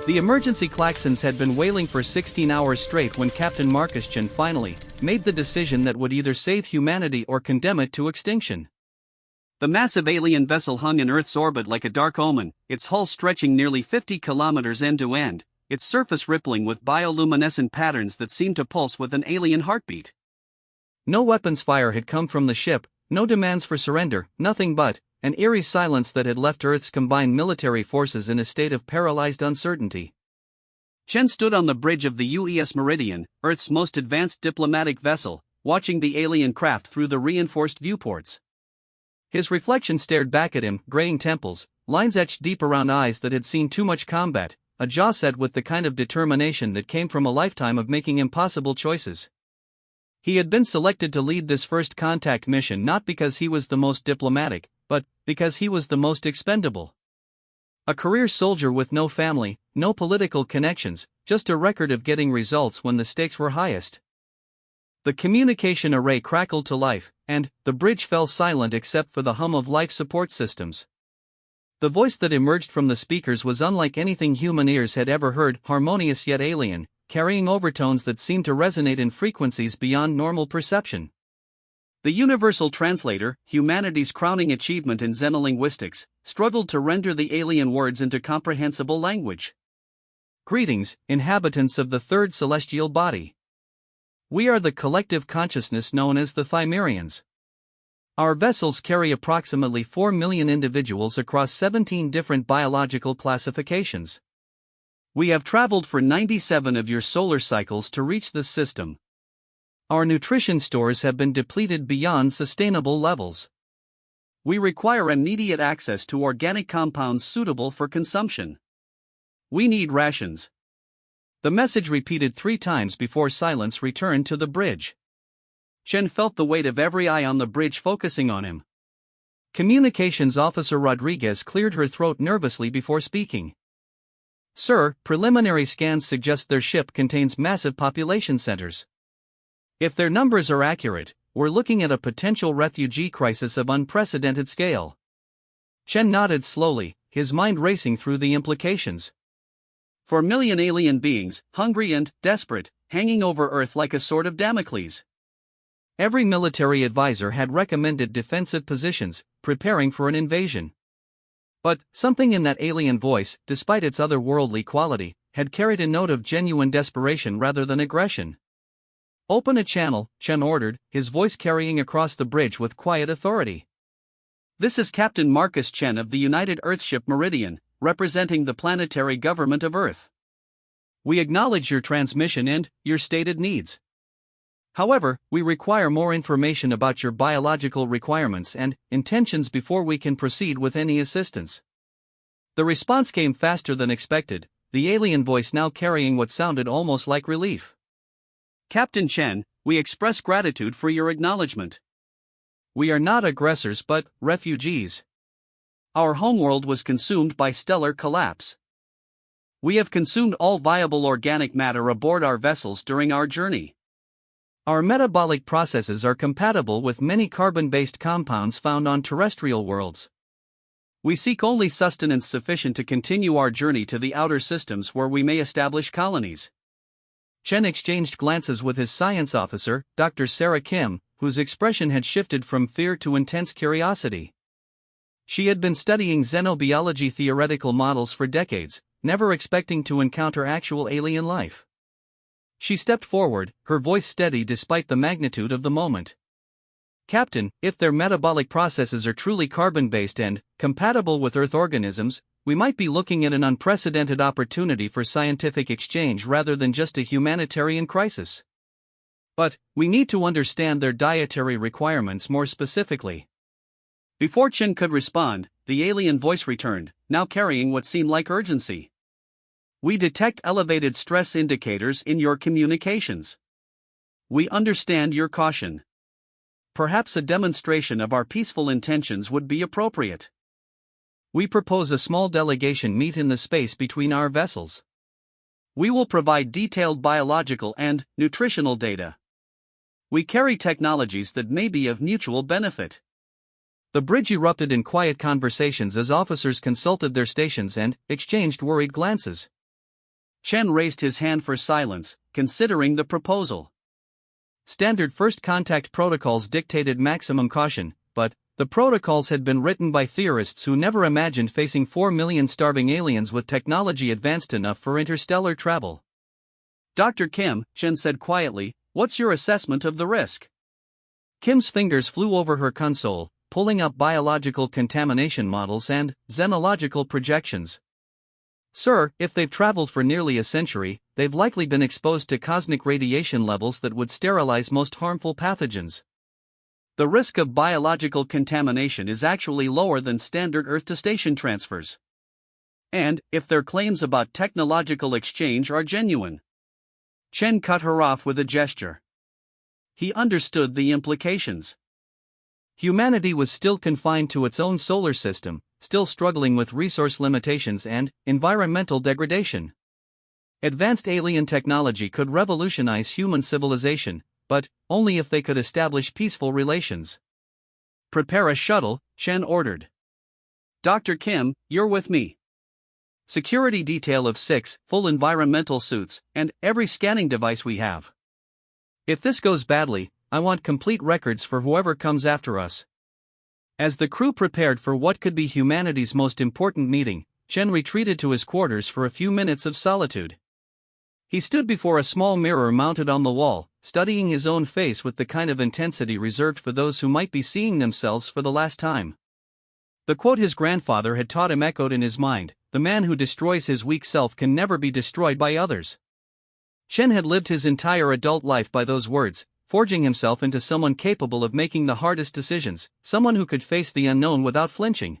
The emergency klaxons had been wailing for 16 hours straight when Captain Marcus Chen finally made the decision that would either save humanity or condemn it to extinction. The massive alien vessel hung in Earth's orbit like a dark omen, its hull stretching nearly 50 kilometers end to end, its surface rippling with bioluminescent patterns that seemed to pulse with an alien heartbeat. No weapons fire had come from the ship, no demands for surrender, nothing but an eerie silence that had left Earth's combined military forces in a state of paralyzed uncertainty. Chen stood on the bridge of the UES Meridian, Earth's most advanced diplomatic vessel, watching the alien craft through the reinforced viewports. His reflection stared back at him, graying temples, lines etched deep around eyes that had seen too much combat, a jaw set with the kind of determination that came from a lifetime of making impossible choices. He had been selected to lead this first contact mission not because he was the most diplomatic, but because he was the most expendable. A career soldier with no family, no political connections, just a record of getting results when the stakes were highest. The communication array crackled to life, and the bridge fell silent except for the hum of life support systems. The voice that emerged from the speakers was unlike anything human ears had ever heard, harmonious yet alien, carrying overtones that seemed to resonate in frequencies beyond normal perception. The universal translator, humanity's crowning achievement in xenolinguistics, struggled to render the alien words into comprehensible language. Greetings, inhabitants of the third celestial body. We are the collective consciousness known as the Thymerians. Our vessels carry approximately 4 million individuals across 17 different biological classifications. We have traveled for 97 of your solar cycles to reach this system. Our nutrition stores have been depleted beyond sustainable levels. We require immediate access to organic compounds suitable for consumption. We need rations. The message repeated 3 times before silence returned to the bridge. Chen felt the weight of every eye on the bridge focusing on him. Communications Officer Rodriguez cleared her throat nervously before speaking. Sir, preliminary scans suggest their ship contains massive population centers. If their numbers are accurate, we're looking at a potential refugee crisis of unprecedented scale. Chen nodded slowly, his mind racing through the implications. 4 million alien beings, hungry and desperate, hanging over Earth like a sword of Damocles. Every military advisor had recommended defensive positions, preparing for an invasion. But something in that alien voice, despite its otherworldly quality, had carried a note of genuine desperation rather than aggression. Open a channel, Chen ordered, his voice carrying across the bridge with quiet authority. This is Captain Marcus Chen of the United Earthship Meridian, representing the planetary government of Earth. We acknowledge your transmission and your stated needs. However, we require more information about your biological requirements and intentions before we can proceed with any assistance. The response came faster than expected, the alien voice now carrying what sounded almost like relief. Captain Chen, we express gratitude for your acknowledgement. We are not aggressors but refugees. Our homeworld was consumed by stellar collapse. We have consumed all viable organic matter aboard our vessels during our journey. Our metabolic processes are compatible with many carbon-based compounds found on terrestrial worlds. We seek only sustenance sufficient to continue our journey to the outer systems where we may establish colonies. Chen exchanged glances with his science officer, Dr. Sarah Kim, whose expression had shifted from fear to intense curiosity. She had been studying xenobiology theoretical models for decades, never expecting to encounter actual alien life. She stepped forward, her voice steady despite the magnitude of the moment. Captain, if their metabolic processes are truly carbon-based and compatible with Earth organisms, we might be looking at an unprecedented opportunity for scientific exchange rather than just a humanitarian crisis. But we need to understand their dietary requirements more specifically. Before Chen could respond, the alien voice returned, now carrying what seemed like urgency. We detect elevated stress indicators in your communications. We understand your caution. Perhaps a demonstration of our peaceful intentions would be appropriate. We propose a small delegation meet in the space between our vessels. We will provide detailed biological and nutritional data. We carry technologies that may be of mutual benefit. The bridge erupted in quiet conversations as officers consulted their stations and exchanged worried glances. Chen raised his hand for silence, considering the proposal. Standard first contact protocols dictated maximum caution, but the protocols had been written by theorists who never imagined facing 4 million starving aliens with technology advanced enough for interstellar travel. Dr. Kim, Chen said quietly, what's your assessment of the risk? Kim's fingers flew over her console, pulling up biological contamination models and xenological projections. Sir, if they've traveled for nearly a century, they've likely been exposed to cosmic radiation levels that would sterilize most harmful pathogens. The risk of biological contamination is actually lower than standard Earth-to-station transfers. And, if their claims about technological exchange are genuine. Chen cut her off with a gesture. He understood the implications. Humanity was still confined to its own solar system, still struggling with resource limitations and environmental degradation. Advanced alien technology could revolutionize human civilization, but only if they could establish peaceful relations. Prepare a shuttle, Chen ordered. Dr. Kim, you're with me. Security detail of 6 full environmental suits and every scanning device we have. If this goes badly, I want complete records for whoever comes after us. As the crew prepared for what could be humanity's most important meeting, Chen retreated to his quarters for a few minutes of solitude. He stood before a small mirror mounted on the wall, studying his own face with the kind of intensity reserved for those who might be seeing themselves for the last time. The quote his grandfather had taught him echoed in his mind, the man who destroys his weak self can never be destroyed by others. Chen had lived his entire adult life by those words, forging himself into someone capable of making the hardest decisions, someone who could face the unknown without flinching.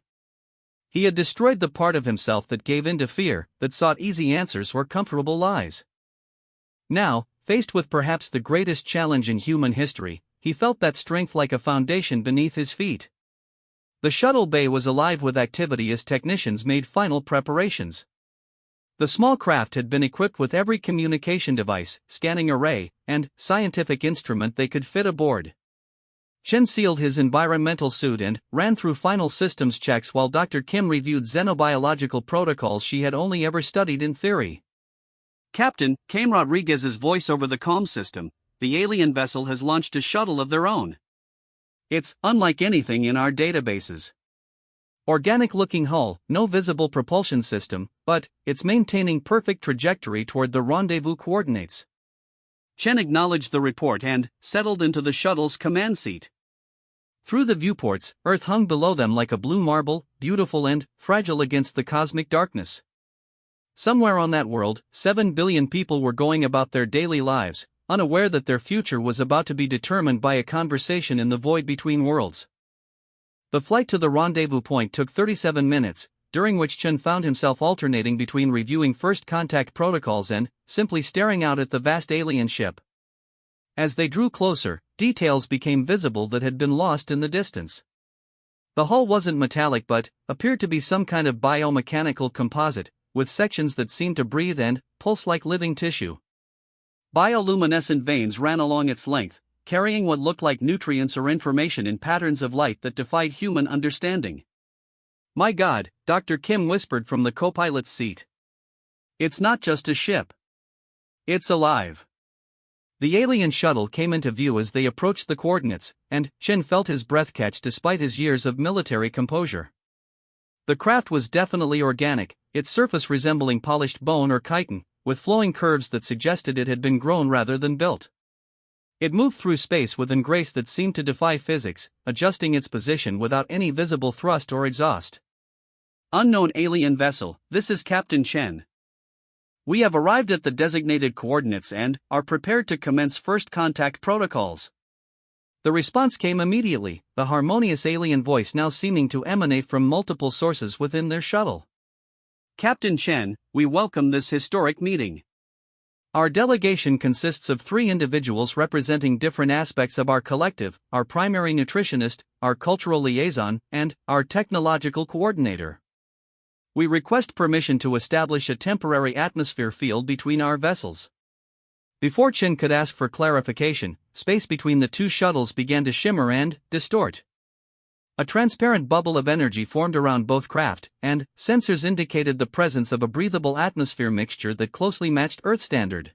He had destroyed the part of himself that gave in to fear, that sought easy answers or comfortable lies. Now, faced with perhaps the greatest challenge in human history, he felt that strength like a foundation beneath his feet. The shuttle bay was alive with activity as technicians made final preparations. The small craft had been equipped with every communication device, scanning array, and scientific instrument they could fit aboard. Chen sealed his environmental suit and ran through final systems checks while Dr. Kim reviewed xenobiological protocols she had only ever studied in theory. Captain, came Rodriguez's voice over the comm system, the alien vessel has launched a shuttle of their own. It's unlike anything in our databases. Organic-looking hull, no visible propulsion system, but it's maintaining perfect trajectory toward the rendezvous coordinates. Chen acknowledged the report and settled into the shuttle's command seat. Through the viewports, Earth hung below them like a blue marble, beautiful and fragile against the cosmic darkness. Somewhere on that world, 7 billion people were going about their daily lives, unaware that their future was about to be determined by a conversation in the void between worlds. The flight to the rendezvous point took 37 minutes, during which Chen found himself alternating between reviewing first contact protocols and simply staring out at the vast alien ship. As they drew closer, details became visible that had been lost in the distance. The hull wasn't metallic but appeared to be some kind of biomechanical composite, with sections that seemed to breathe and pulse like living tissue. Bioluminescent veins ran along its length, carrying what looked like nutrients or information in patterns of light that defied human understanding. My God, Dr. Kim whispered from the co-pilot's seat. It's not just a ship. It's alive. The alien shuttle came into view as they approached the coordinates, and Chen felt his breath catch despite his years of military composure. The craft was definitely organic, its surface resembling polished bone or chitin, with flowing curves that suggested it had been grown rather than built. It moved through space with a grace that seemed to defy physics, adjusting its position without any visible thrust or exhaust. Unknown alien vessel, this is Captain Chen. We have arrived at the designated coordinates and are prepared to commence first contact protocols. The response came immediately, the harmonious alien voice now seeming to emanate from multiple sources within their shuttle. Captain Chen, we welcome this historic meeting. Our delegation consists of 3 individuals representing different aspects of our collective, our primary nutritionist, our cultural liaison, and our technological coordinator. We request permission to establish a temporary atmosphere field between our vessels. Before Chen could ask for clarification, space between the 2 shuttles began to shimmer and distort. A transparent bubble of energy formed around both craft, and sensors indicated the presence of a breathable atmosphere mixture that closely matched Earth standard.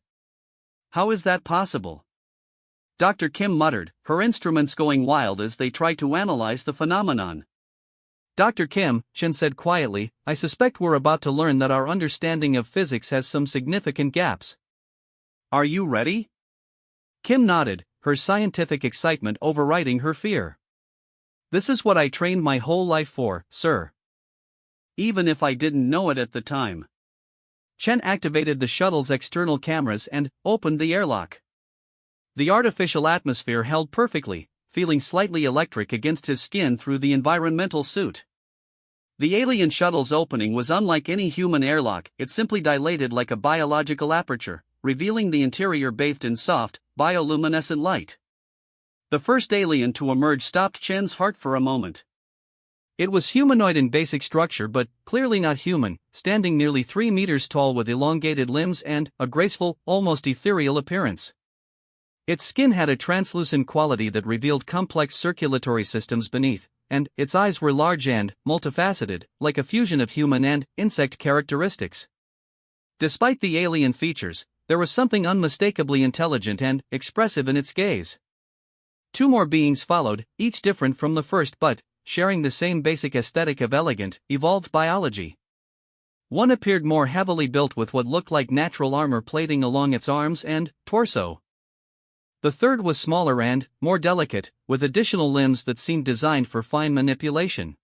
How is that possible? Dr. Kim muttered, her instruments going wild as they tried to analyze the phenomenon. Dr. Kim, Chen said quietly, I suspect we're about to learn that our understanding of physics has some significant gaps. Are you ready? Kim nodded, her scientific excitement overriding her fear. This is what I trained my whole life for, sir. Even if I didn't know it at the time. Chen activated the shuttle's external cameras and opened the airlock. The artificial atmosphere held perfectly, feeling slightly electric against his skin through the environmental suit. The alien shuttle's opening was unlike any human airlock, it simply dilated like a biological aperture, revealing the interior bathed in soft, bioluminescent light. The first alien to emerge stopped Chen's heart for a moment. It was humanoid in basic structure but clearly not human, standing nearly 3 meters tall with elongated limbs and a graceful, almost ethereal appearance. Its skin had a translucent quality that revealed complex circulatory systems beneath, and its eyes were large and multifaceted, like a fusion of human and insect characteristics. Despite the alien features, there was something unmistakably intelligent and expressive in its gaze. 2 more beings followed, each different from the first but sharing the same basic aesthetic of elegant, evolved biology. One appeared more heavily built with what looked like natural armor plating along its arms and torso. The third was smaller and more delicate, with additional limbs that seemed designed for fine manipulation.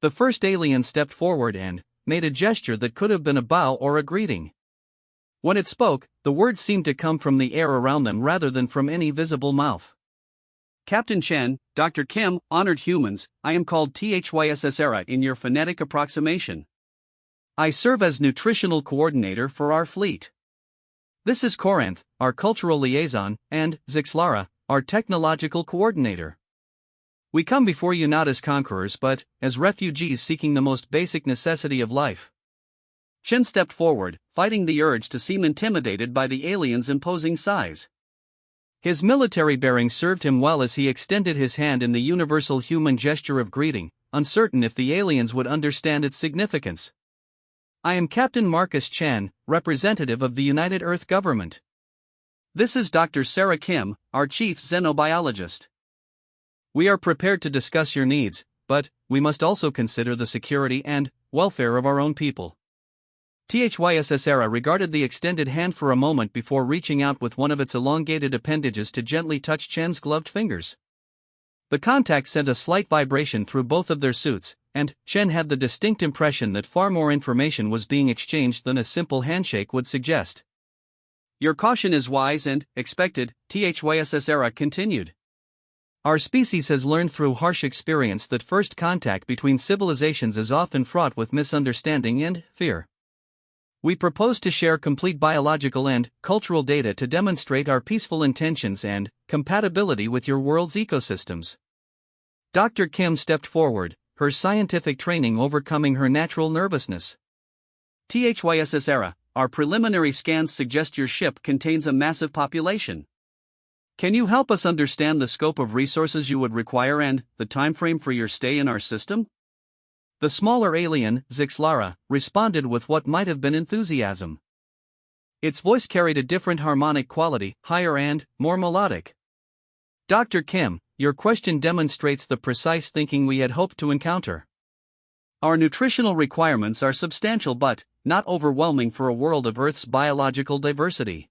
The first alien stepped forward and made a gesture that could have been a bow or a greeting. When it spoke, the words seemed to come from the air around them rather than from any visible mouth. Captain Chen, Dr. Kim, honored humans, I am called Thyssera in your phonetic approximation. I serve as nutritional coordinator for our fleet. This is Corinth, our cultural liaison, and Zixlara, our technological coordinator. We come before you not as conquerors but as refugees seeking the most basic necessity of life. Chen stepped forward, fighting the urge to seem intimidated by the alien's imposing size. His military bearing served him well as he extended his hand in the universal human gesture of greeting, uncertain if the aliens would understand its significance. I am Captain Marcus Chan, representative of the United Earth Government. This is Dr. Sarah Kim, our chief xenobiologist. We are prepared to discuss your needs, but we must also consider the security and welfare of our own people. Thyssera regarded the extended hand for a moment before reaching out with one of its elongated appendages to gently touch Chen's gloved fingers. The contact sent a slight vibration through both of their suits, and Chen had the distinct impression that far more information was being exchanged than a simple handshake would suggest. Your caution is wise and expected, Thyssera continued. Our species has learned through harsh experience that first contact between civilizations is often fraught with misunderstanding and fear. We propose to share complete biological and cultural data to demonstrate our peaceful intentions and compatibility with your world's ecosystems. Dr. Kim stepped forward, her scientific training overcoming her natural nervousness. Thyssera, our preliminary scans suggest your ship contains a massive population. Can you help us understand the scope of resources you would require and the timeframe for your stay in our system? The smaller alien, Zixlara, responded with what might have been enthusiasm. Its voice carried a different harmonic quality, higher and more melodic. Dr. Kim, your question demonstrates the precise thinking we had hoped to encounter. Our nutritional requirements are substantial but not overwhelming for a world of Earth's biological diversity.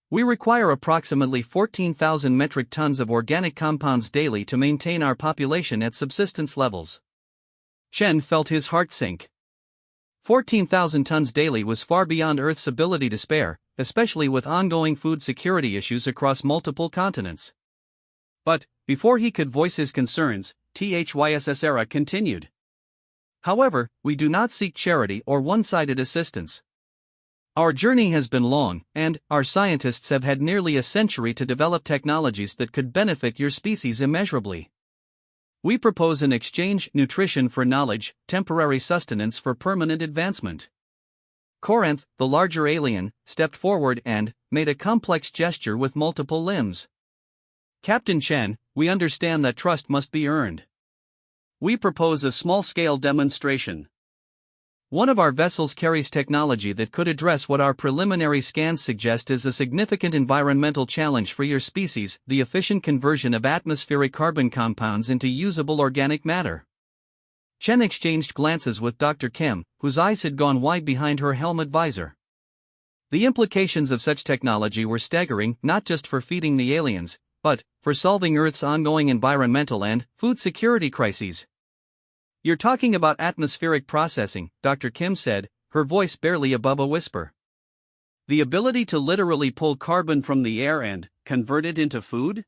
We require approximately 14,000 metric tons of organic compounds daily to maintain our population at subsistence levels. Chen felt his heart sink. 14,000 tons daily was far beyond Earth's ability to spare, especially with ongoing food security issues across multiple continents. But, before he could voice his concerns, Thyssera continued. However, we do not seek charity or one-sided assistance. Our journey has been long, and our scientists have had nearly a century to develop technologies that could benefit your species immeasurably. We propose an exchange: nutrition for knowledge, temporary sustenance for permanent advancement. Corinth, the larger alien, stepped forward and made a complex gesture with multiple limbs. Captain Chen, we understand that trust must be earned. we propose a small-scale demonstration. One of our vessels carries technology that could address what our preliminary scans suggest is a significant environmental challenge for your species: the efficient conversion of atmospheric carbon compounds into usable organic matter. Chen exchanged glances with Dr. Kim, whose eyes had gone wide behind her helmet visor. The implications of such technology were staggering, not just for feeding the aliens, but for solving Earth's ongoing environmental and food security crises. "You're talking about atmospheric processing," Dr. Kim said, her voice barely above a whisper. "The ability to literally pull carbon from the air and convert it into food?"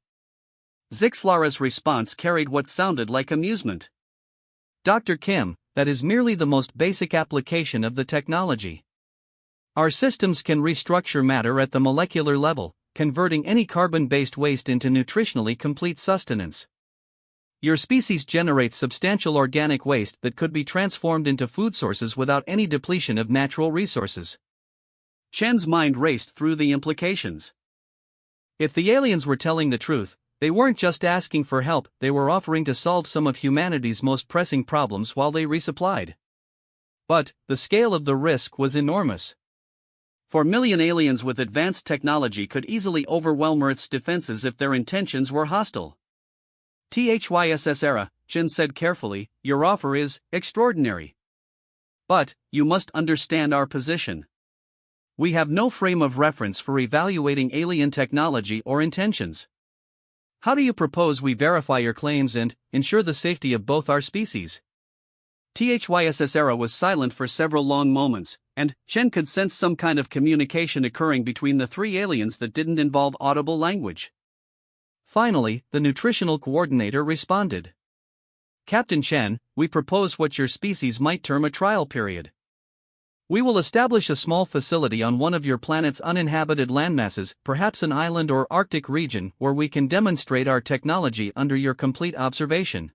Zixlara's response carried what sounded like amusement. "Dr. Kim, that is merely the most basic application of the technology. Our systems can restructure matter at the molecular level, converting any carbon-based waste into nutritionally complete sustenance. Your species generates substantial organic waste that could be transformed into food sources without any depletion of natural resources." Chen's mind raced through the implications. If the aliens were telling the truth, they weren't just asking for help, they were offering to solve some of humanity's most pressing problems while they resupplied. But the scale of the risk was enormous. 4 million aliens with advanced technology could easily overwhelm Earth's defenses if their intentions were hostile. "Thysera," Chen said carefully, "your offer is extraordinary. But you must understand our position. We have no frame of reference for evaluating alien technology or intentions. How do you propose we verify your claims and ensure the safety of both our species?" Thysera was silent for several long moments, and Chen could sense some kind of communication occurring between the three aliens that didn't involve audible language. Finally, the nutritional coordinator responded. "Captain Chen, we propose what your species might term a trial period. We will establish a small facility on one of your planet's uninhabited landmasses, perhaps an island or Arctic region, where we can demonstrate our technology under your complete observation.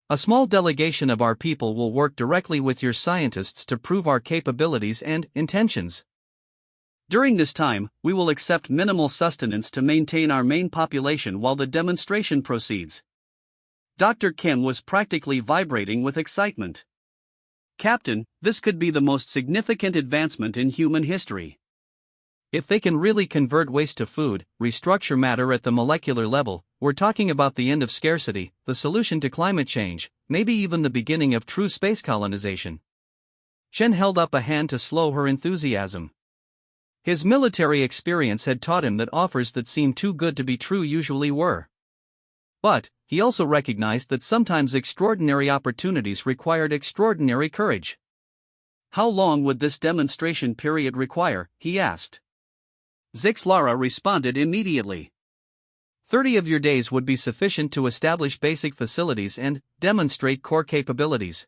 A small delegation of our people will work directly with your scientists to prove our capabilities and intentions. During this time, we will accept minimal sustenance to maintain our main population while the demonstration proceeds." Dr. Kim was practically vibrating with excitement. "Captain, this could be the most significant advancement in human history. If they can really convert waste to food, restructure matter at the molecular level, we're talking about the end of scarcity, the solution to climate change, maybe even the beginning of true space colonization." Chen held up a hand to slow her enthusiasm. His military experience had taught him that offers that seemed too good to be true usually were. But he also recognized that sometimes extraordinary opportunities required extraordinary courage. "How long would this demonstration period require?" he asked. Zixlara responded immediately. 30 of your days would be sufficient to establish basic facilities and demonstrate core capabilities.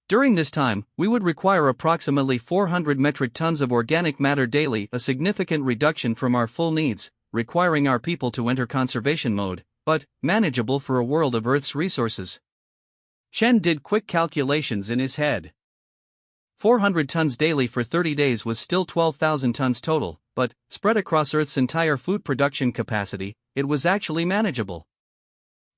During this time, we would require approximately 400 metric tons of organic matter daily, a significant reduction from our full needs, requiring our people to enter conservation mode, but manageable for a world of Earth's resources. Chen did quick calculations in his head. 400 tons daily for 30 days was still 12,000 tons total, but, spread across Earth's entire food production capacity, it was actually manageable.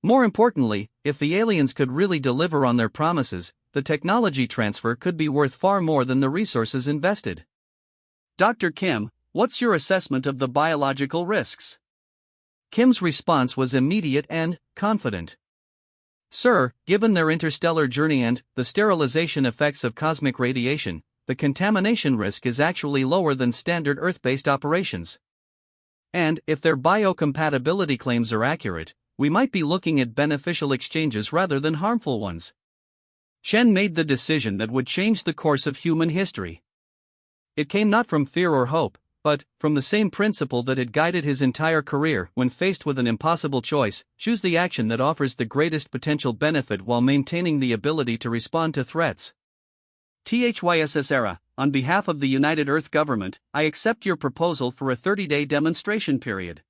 More importantly, if the aliens could really deliver on their promises, the technology transfer could be worth far more than the resources invested. "Dr. Kim, what's your assessment of the biological risks?" Kim's response was immediate and confident. "Sir, given their interstellar journey and the sterilization effects of cosmic radiation, the contamination risk is actually lower than standard Earth-based operations. And if their biocompatibility claims are accurate, we might be looking at beneficial exchanges rather than harmful ones." Chen made the decision that would change the course of human history. It came not from fear or hope, but from the same principle that had guided his entire career. When faced with an impossible choice, choose the action that offers the greatest potential benefit while maintaining the ability to respond to threats. "Thysera, on behalf of the United Earth Government, I accept your proposal for a 30-day demonstration period.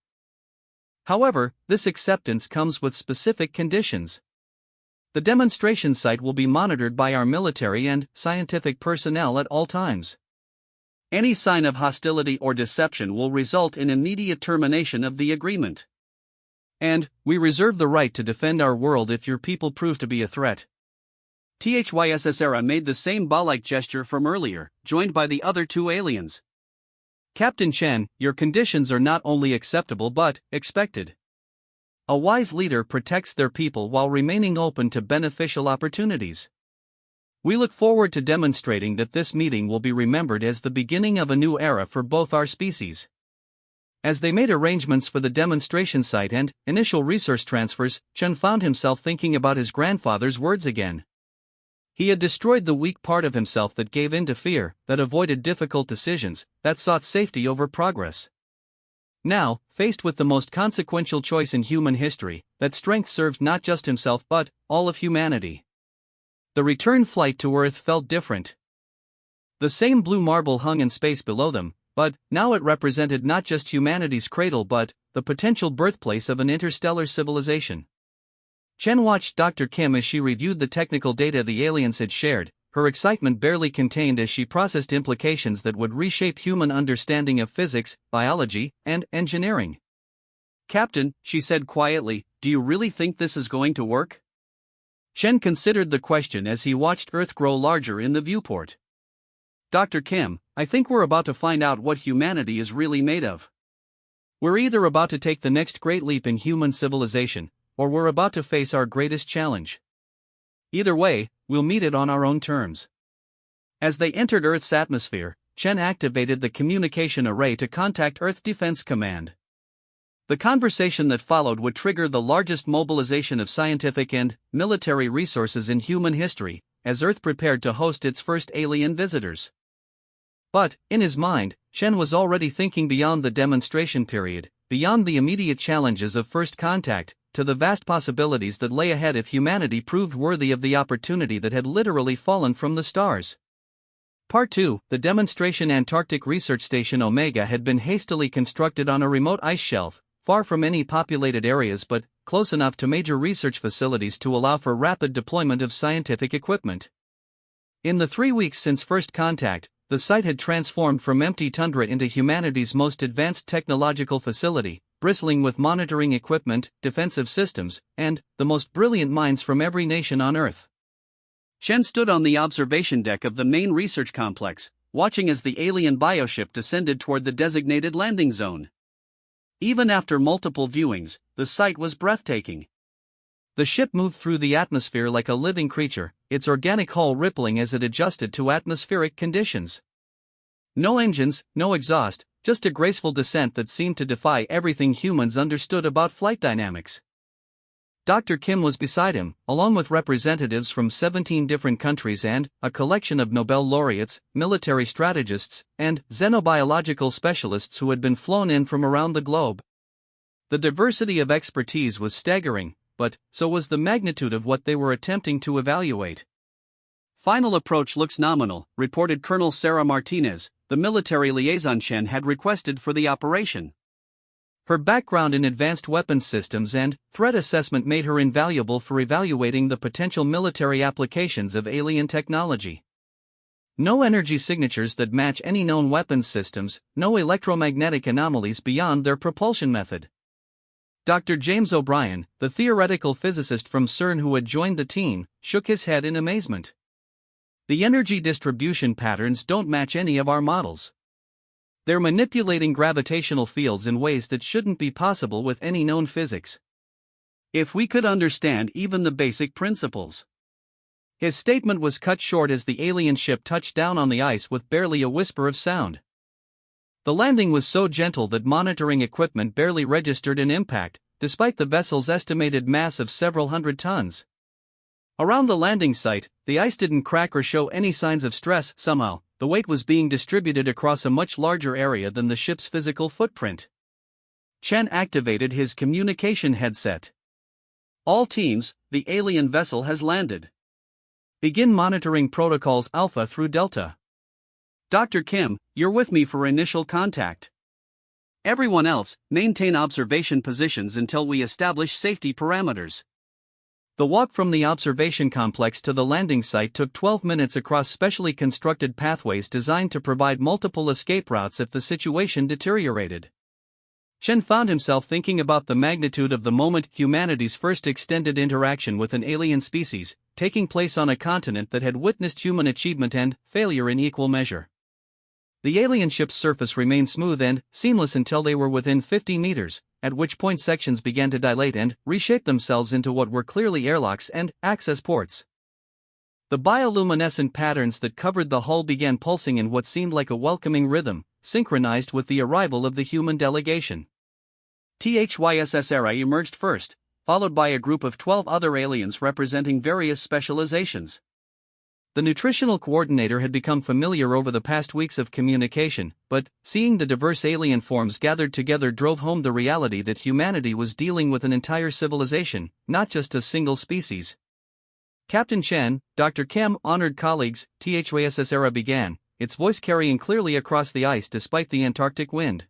However, this acceptance comes with specific conditions. The demonstration site will be monitored by our military and scientific personnel at all times. Any sign of hostility or deception will result in immediate termination of the agreement. And, we reserve the right to defend our world if your people prove to be a threat. THYSSRA made the same ba-like gesture from earlier, joined by the other two aliens. Captain Chen, your conditions are not only acceptable but expected. A wise leader protects their people while remaining open to beneficial opportunities. We look forward to demonstrating that this meeting will be remembered as the beginning of a new era for both our species. As they made arrangements for the demonstration site and initial resource transfers, Chen found himself thinking about his grandfather's words again. He had destroyed the weak part of himself that gave in to fear, that avoided difficult decisions, that sought safety over progress. Now, faced with the most consequential choice in human history, that strength served not just himself but all of humanity. The return flight to Earth felt different. The same blue marble hung in space below them, but now it represented not just humanity's cradle but the potential birthplace of an interstellar civilization. Chen watched Dr. Kim as she reviewed the technical data the aliens had shared, her excitement barely contained as she processed implications that would reshape human understanding of physics, biology, and engineering. "Captain," she said quietly, "do you really think this is going to work?" Chen considered the question as he watched Earth grow larger in the viewport. "Dr. Kim, I think we're about to find out what humanity is really made of. We're either about to take the next great leap in human civilization, or we're about to face our greatest challenge. Either way, we'll meet it on our own terms." As they entered Earth's atmosphere, Chen activated the communication array to contact Earth Defense Command. The conversation that followed would trigger the largest mobilization of scientific and military resources in human history, as Earth prepared to host its first alien visitors. But, in his mind, Chen was already thinking beyond the demonstration period, beyond the immediate challenges of first contact, to the vast possibilities that lay ahead if humanity proved worthy of the opportunity that had literally fallen from the stars. Part 2. The demonstration Antarctic Research Station Omega had been hastily constructed on a remote ice shelf, far from any populated areas but close enough to major research facilities to allow for rapid deployment of scientific equipment. In the 3 weeks since first contact, the site had transformed from empty tundra into humanity's most advanced technological facility, bristling with monitoring equipment, defensive systems, and the most brilliant minds from every nation on Earth. Chen stood on the observation deck of the main research complex, watching as the alien bioship descended toward the designated landing zone. Even after multiple viewings, the sight was breathtaking. The ship moved through the atmosphere like a living creature, its organic hull rippling as it adjusted to atmospheric conditions. No engines, no exhaust, just a graceful descent that seemed to defy everything humans understood about flight dynamics. Dr. Kim was beside him, along with representatives from 17 different countries and a collection of Nobel laureates, military strategists, and xenobiological specialists who had been flown in from around the globe. The diversity of expertise was staggering, but so was the magnitude of what they were attempting to evaluate. "Final approach looks nominal," reported Colonel Sarah Martinez, the military liaison Chen had requested for the operation. Her background in advanced weapons systems and threat assessment made her invaluable for evaluating the potential military applications of alien technology. No energy signatures that match any known weapons systems, no electromagnetic anomalies beyond their propulsion method. Dr. James O'Brien, the theoretical physicist from CERN who had joined the team, shook his head in amazement. "The energy distribution patterns don't match any of our models. They're manipulating gravitational fields in ways that shouldn't be possible with any known physics. If we could understand even the basic principles." His statement was cut short as the alien ship touched down on the ice with barely a whisper of sound. The landing was so gentle that monitoring equipment barely registered an impact, despite the vessel's estimated mass of several hundred tons. Around the landing site, the ice didn't crack or show any signs of stress. Somehow, the weight was being distributed across a much larger area than the ship's physical footprint. Chen activated his communication headset. "All teams, the alien vessel has landed. Begin monitoring protocols Alpha through Delta. Dr. Kim, you're with me for initial contact. Everyone else, maintain observation positions until we establish safety parameters." The walk from the observation complex to the landing site took 12 minutes across specially constructed pathways designed to provide multiple escape routes if the situation deteriorated. Chen found himself thinking about the magnitude of the moment humanity's first extended interaction with an alien species, taking place on a continent that had witnessed human achievement and failure in equal measure. The alien ship's surface remained smooth and seamless until they were within 50 meters, at which point sections began to dilate and reshape themselves into what were clearly airlocks and access ports. The bioluminescent patterns that covered the hull began pulsing in what seemed like a welcoming rhythm, synchronized with the arrival of the human delegation. THYSS Era emerged first, followed by a group of 12 other aliens representing various specializations. The nutritional coordinator had become familiar over the past weeks of communication, but seeing the diverse alien forms gathered together drove home the reality that humanity was dealing with an entire civilization, not just a single species. Captain Chen, Dr. Kim, honored colleagues, THYSS Era began, its voice carrying clearly across the ice despite the Antarctic wind.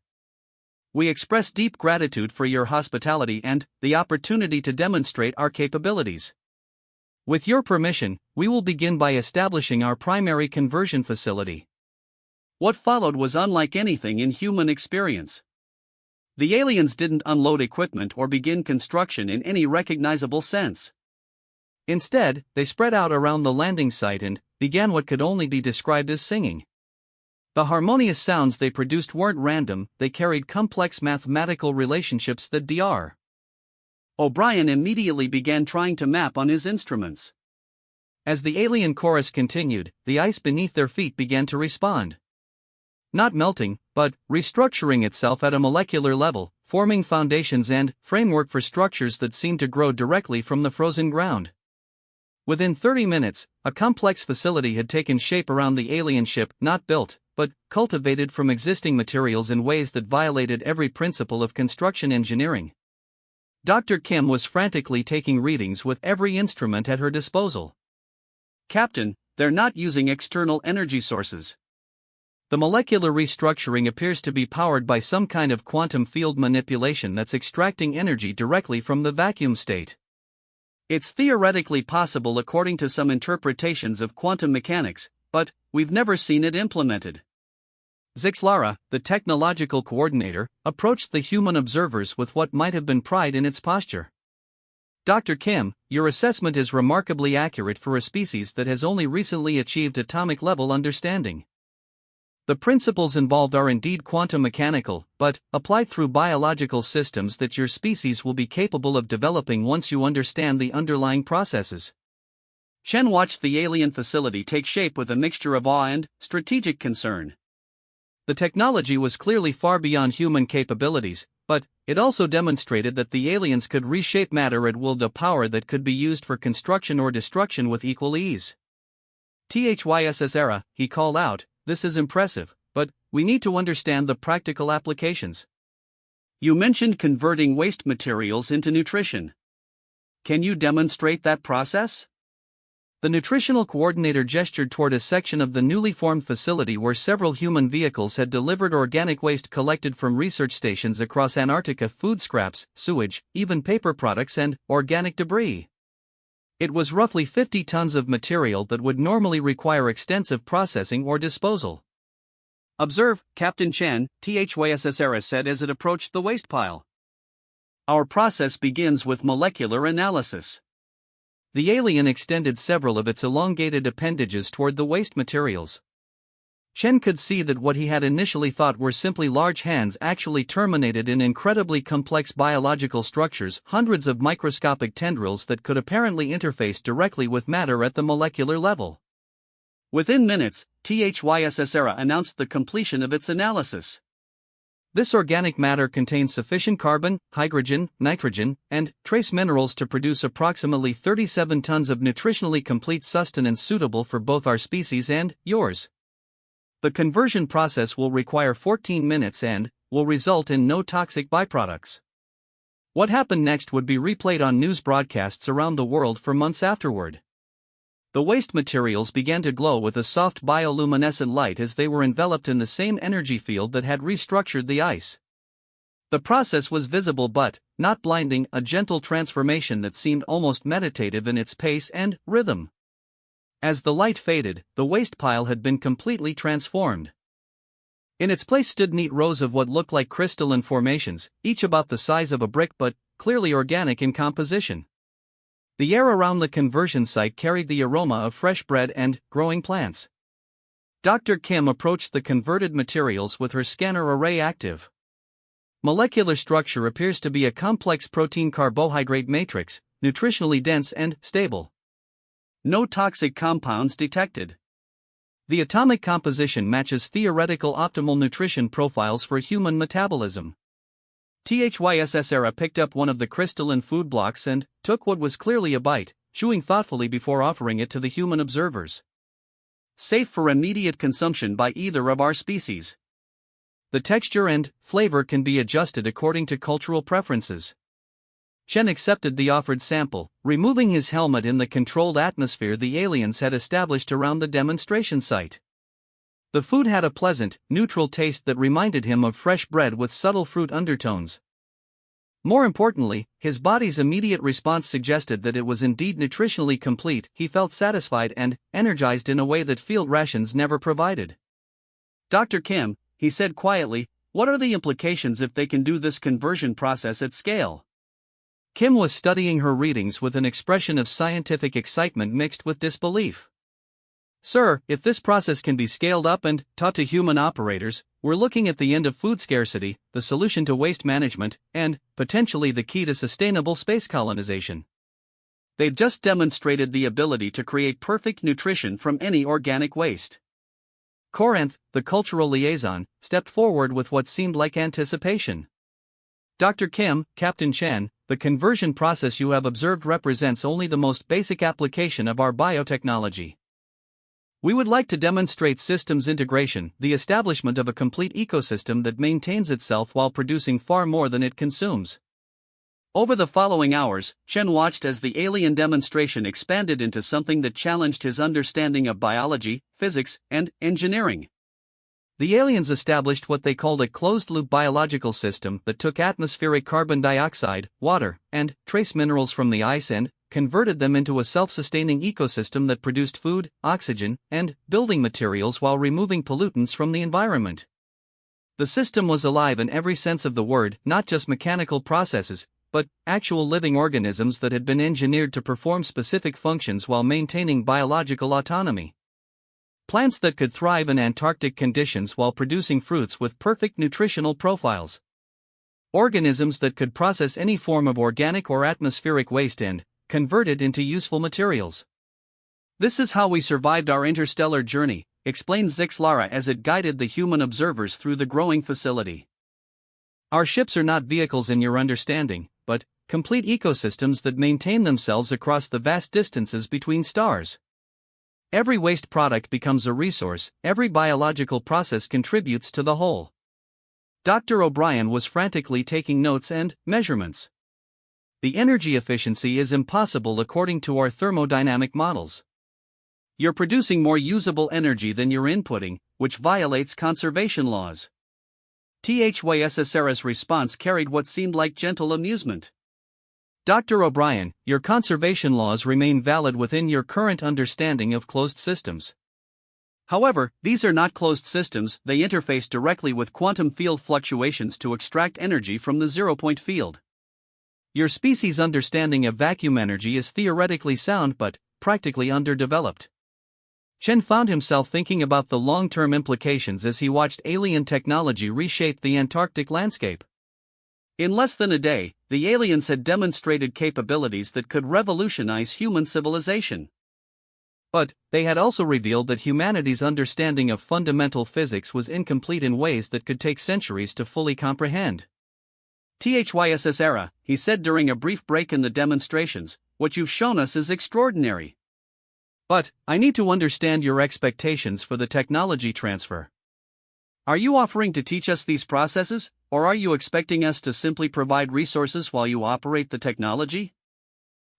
We express deep gratitude for your hospitality and the opportunity to demonstrate our capabilities. With your permission, we will begin by establishing our primary conversion facility. What followed was unlike anything in human experience. The aliens didn't unload equipment or begin construction in any recognizable sense. Instead, they spread out around the landing site and began what could only be described as singing. The harmonious sounds they produced weren't random, they carried complex mathematical relationships that Dr. O'Brien immediately began trying to map on his instruments. As the alien chorus continued, the ice beneath their feet began to respond. Not melting, but restructuring itself at a molecular level, forming foundations and framework for structures that seemed to grow directly from the frozen ground. Within 30 minutes, a complex facility had taken shape around the alien ship, not built, but cultivated from existing materials in ways that violated every principle of construction engineering. Dr. Kim was frantically taking readings with every instrument at her disposal. Captain, they're not using external energy sources. The molecular restructuring appears to be powered by some kind of quantum field manipulation that's extracting energy directly from the vacuum state. It's theoretically possible according to some interpretations of quantum mechanics, but we've never seen it implemented. Zixlara, the technological coordinator, approached the human observers with what might have been pride in its posture. Dr. Kim, your assessment is remarkably accurate for a species that has only recently achieved atomic-level understanding. The principles involved are indeed quantum mechanical, but applied through biological systems that your species will be capable of developing once you understand the underlying processes. Chen watched the alien facility take shape with a mixture of awe and strategic concern. The technology was clearly far beyond human capabilities, but it also demonstrated that the aliens could reshape matter at will, a power that could be used for construction or destruction with equal ease. THYSS Era, he called out, this is impressive, but we need to understand the practical applications. You mentioned converting waste materials into nutrition. Can you demonstrate that process? The nutritional coordinator gestured toward a section of the newly formed facility where several human vehicles had delivered organic waste collected from research stations across Antarctica, food scraps, sewage, even paper products and organic debris. It was roughly 50 tons of material that would normally require extensive processing or disposal. Observe, Captain Chen, THYSS Era said as it approached the waste pile. Our process begins with molecular analysis. The alien extended several of its elongated appendages toward the waste materials. Chen could see that what he had initially thought were simply large hands actually terminated in incredibly complex biological structures, hundreds of microscopic tendrils that could apparently interface directly with matter at the molecular level. Within minutes, THYSS Era announced the completion of its analysis. This organic matter contains sufficient carbon, hydrogen, nitrogen, and trace minerals to produce approximately 37 tons of nutritionally complete sustenance suitable for both our species and yours. The conversion process will require 14 minutes and will result in no toxic byproducts. What happened next would be replayed on news broadcasts around the world for months afterward. The waste materials began to glow with a soft bioluminescent light as they were enveloped in the same energy field that had restructured the ice. The process was visible but not blinding, a gentle transformation that seemed almost meditative in its pace and rhythm. As the light faded, the waste pile had been completely transformed. In its place stood neat rows of what looked like crystalline formations, each about the size of a brick but clearly organic in composition. The air around the conversion site carried the aroma of fresh bread and growing plants. Dr. Kim approached the converted materials with her scanner array active. Molecular structure appears to be a complex protein-carbohydrate matrix, nutritionally dense and stable. No toxic compounds detected. The atomic composition matches theoretical optimal nutrition profiles for human metabolism. THYSSERA picked up one of the crystalline food blocks and took what was clearly a bite, chewing thoughtfully before offering it to the human observers. Safe for immediate consumption by either of our species. The texture and flavor can be adjusted according to cultural preferences. Chen accepted the offered sample, removing his helmet in the controlled atmosphere the aliens had established around the demonstration site. The food had a pleasant, neutral taste that reminded him of fresh bread with subtle fruit undertones. More importantly, his body's immediate response suggested that it was indeed nutritionally complete. He felt satisfied and energized in a way that field rations never provided. "Dr. Kim," he said quietly, "what are the implications if they can do this conversion process at scale?" Kim was studying her readings with an expression of scientific excitement mixed with disbelief. "Sir, if this process can be scaled up and taught to human operators, we're looking at the end of food scarcity, the solution to waste management, and, potentially, the key to sustainable space colonization." They've just demonstrated the ability to create perfect nutrition from any organic waste. Corinth, the cultural liaison, stepped forward with what seemed like anticipation. "Dr. Kim, Captain Chen, the conversion process you have observed represents only the most basic application of our biotechnology. We would like to demonstrate systems integration, the establishment of a complete ecosystem that maintains itself while producing far more than it consumes." Over the following hours, Chen watched as the alien demonstration expanded into something that challenged his understanding of biology, physics, and engineering. The aliens established what they called a closed-loop biological system that took atmospheric carbon dioxide, water, and trace minerals from the ice and converted them into a self-sustaining ecosystem that produced food, oxygen, and building materials while removing pollutants from the environment. The system was alive in every sense of the word, not just mechanical processes, but actual living organisms that had been engineered to perform specific functions while maintaining biological autonomy. Plants that could thrive in Antarctic conditions while producing fruits with perfect nutritional profiles. Organisms that could process any form of organic or atmospheric waste and convert it into useful materials. "This is how we survived our interstellar journey," explained Zixlara as it guided the human observers through the growing facility. "Our ships are not vehicles in your understanding, but complete ecosystems that maintain themselves across the vast distances between stars. Every waste product becomes a resource, every biological process contributes to the whole." Dr. O'Brien was frantically taking notes and measurements. "The energy efficiency is impossible according to our thermodynamic models. You're producing more usable energy than you're inputting, which violates conservation laws." THYSSERA's response carried what seemed like gentle amusement. "Dr. O'Brien, your conservation laws remain valid within your current understanding of closed systems. However, these are not closed systems, they interface directly with quantum field fluctuations to extract energy from the zero-point field. Your species' understanding of vacuum energy is theoretically sound but practically underdeveloped." Chen found himself thinking about the long-term implications as he watched alien technology reshape the Antarctic landscape. In less than a day, the aliens had demonstrated capabilities that could revolutionize human civilization. But they had also revealed that humanity's understanding of fundamental physics was incomplete in ways that could take centuries to fully comprehend. "THYSSERA," he said during a brief break in the demonstrations, "what you've shown us is extraordinary. But I need to understand your expectations for the technology transfer. Are you offering to teach us these processes, or are you expecting us to simply provide resources while you operate the technology?"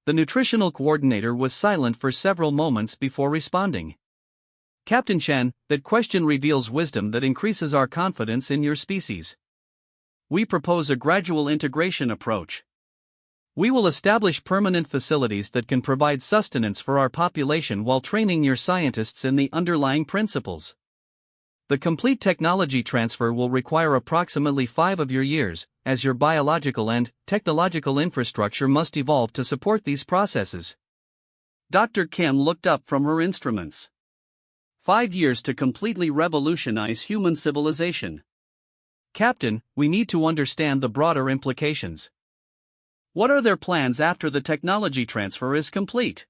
The nutritional coordinator was silent for several moments before responding. "Captain Chen, that question reveals wisdom that increases our confidence in your species. We propose a gradual integration approach. We will establish permanent facilities that can provide sustenance for our population while training your scientists in the underlying principles. The complete technology transfer will require approximately 5 of your years, as your biological and technological infrastructure must evolve to support these processes. Dr. Kim looked up from her instruments. 5 years to completely revolutionize human civilization. Captain, we need to understand the broader implications. What are their plans after the technology transfer is complete?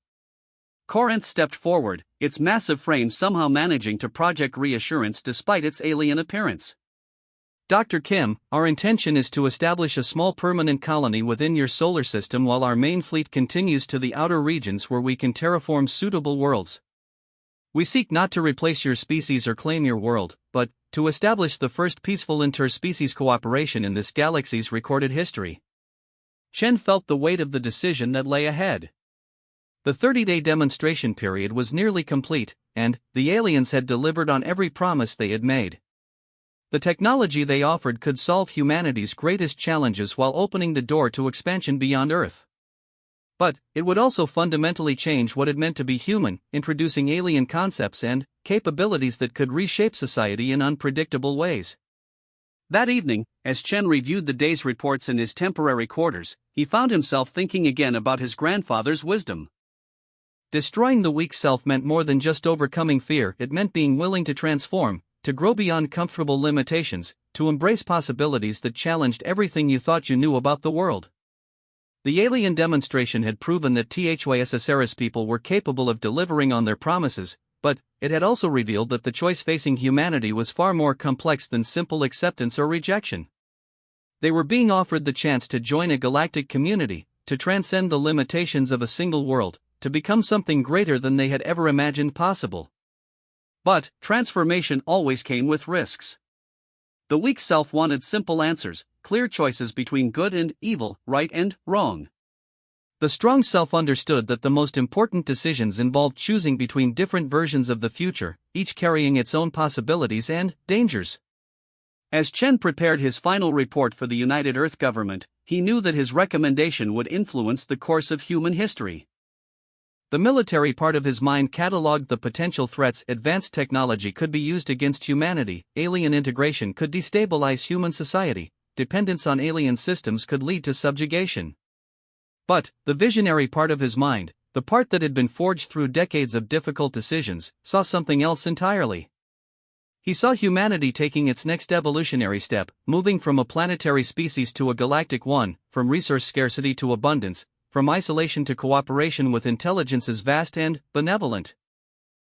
Corinth stepped forward, its massive frame somehow managing to project reassurance despite its alien appearance. Dr. Kim, our intention is to establish a small permanent colony within your solar system while our main fleet continues to the outer regions where we can terraform suitable worlds. We seek not to replace your species or claim your world, but to establish the first peaceful interspecies cooperation in this galaxy's recorded history. Chen felt the weight of the decision that lay ahead. The 30-day demonstration period was nearly complete, and the aliens had delivered on every promise they had made. The technology they offered could solve humanity's greatest challenges while opening the door to expansion beyond Earth. But it would also fundamentally change what it meant to be human, introducing alien concepts and capabilities that could reshape society in unpredictable ways. That evening, as Chen reviewed the day's reports in his temporary quarters, he found himself thinking again about his grandfather's wisdom. Destroying the weak self meant more than just overcoming fear, it meant being willing to transform, to grow beyond comfortable limitations, to embrace possibilities that challenged everything you thought you knew about the world. The alien demonstration had proven that THYSSRS people were capable of delivering on their promises, but it had also revealed that the choice facing humanity was far more complex than simple acceptance or rejection. They were being offered the chance to join a galactic community, to transcend the limitations of a single world, to become something greater than they had ever imagined possible. But transformation always came with risks. The weak self wanted simple answers, clear choices between good and evil, right and wrong. The strong self understood that the most important decisions involved choosing between different versions of the future, each carrying its own possibilities and dangers. As Chen prepared his final report for the United Earth government, he knew that his recommendation would influence the course of human history. The military part of his mind catalogued the potential threats. Advanced technology could be used against humanity, alien integration could destabilize human society, dependence on alien systems could lead to subjugation. But the visionary part of his mind, the part that had been forged through decades of difficult decisions, saw something else entirely. He saw humanity taking its next evolutionary step, moving from a planetary species to a galactic one, from resource scarcity to abundance, from isolation to cooperation with intelligences vast and benevolent.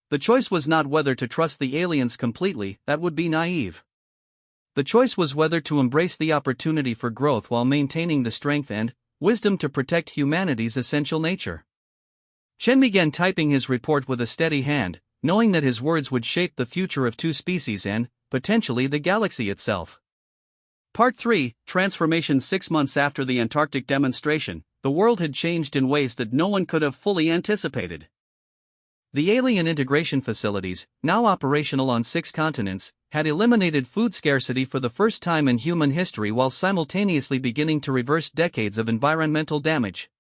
The choice was not whether to trust the aliens completely, that would be naive. The choice was whether to embrace the opportunity for growth while maintaining the strength and wisdom to protect humanity's essential nature. Chen began typing his report with a steady hand, knowing that his words would shape the future of two species and, potentially, the galaxy itself. Part 3, Transformation. 6 months after the Antarctic demonstration, the world had changed in ways that no one could have fully anticipated. The alien integration facilities, now operational on 6 continents, had eliminated food scarcity for the first time in human history while simultaneously beginning to reverse decades of environmental damage.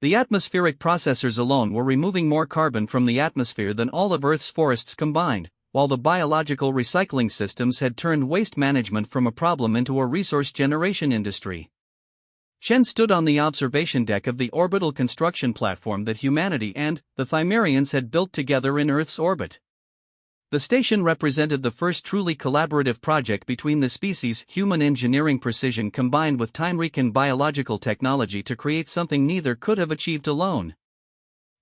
The atmospheric processors alone were removing more carbon from the atmosphere than all of Earth's forests combined, while the biological recycling systems had turned waste management from a problem into a resource generation industry. Chen stood on the observation deck of the orbital construction platform that humanity and the Thymerians had built together in Earth's orbit. The station represented the first truly collaborative project between the species. Human engineering precision combined with time-recon biological technology to create something neither could have achieved alone.